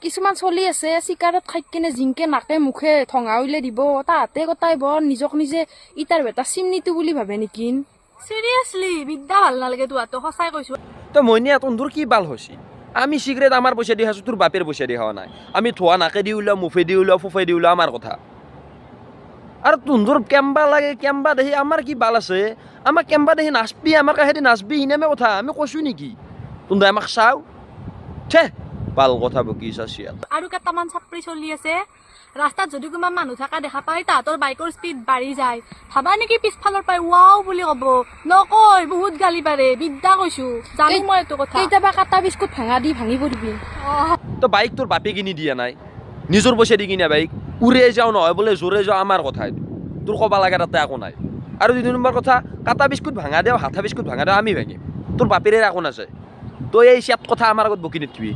কিছুমান চলি আছে চিকাৰত খাই কিনে জিংকে নাকে মুখে ঠঙা উলিয়াই দিব তাহাঁতে কটাই বৰ নিজক নিজে ইটাৰ বেটা চিমনিটো বুলি ভাবে নেকি সিরিয়াসলি বিদ্যা ভাল নালাগে তোহাঁতো সঁচাই কৈছো তো মইনিয়া তোৰ কি বাল হৈছি আমি সিগারেট আমার পয়সা দিয়ে খাইছো তোর বাপের পয়সা দিয়ে খাওয়া নাই আমি থোয়া নাকে দি উলাও মুফে দি উলাও ফুফে দি উলাও আমার কথা আর তোর কেম্বা লাগে কেম্বা দেখি আমার কি বাল আছে আমার কেম্বা দেখি নাচবি আমার কাছে নাচবি ইনামে কথা আমি কৈছো নেকি তোমরা আমাক চাও ছে বাল কথা বকি চাচিয়াল আৰু কেইটামান ছাত্ৰী চলি আছে ৰাস্তাত যদি কোনোবা মানুহ থকা দেখা পায় তাহাঁতৰ বাইকৰ স্পীড বাঢ়ি যায় ভাবা নেকি পিছফালৰ পাই ৱাও বুলি ক'ব নকয় বহুত গালি পাৰে বিদ্যা কৈছো জানো মই এইটো কথা কেতিয়াবা কাটা বিস্কুট ভাঙা দি ভাঙি পৰিবি তো বাইক তোর বাপে কিনি দিয়া নাই নিজের পয়সা দি কিনা বাইক উড়ে যাও নহয় বলে জোরে যাও আমার কথা তোর কবা লাগে তাতে একো নাই আর 2 নম্বর কথা কাটা বিস্কুট ভাঙা দেও হাথা বিস্কুট ভাঙা দেও আমি ভাঙিম তোর বাপের একো আছে তো এই সব কথা আমার আগত বকি নিবি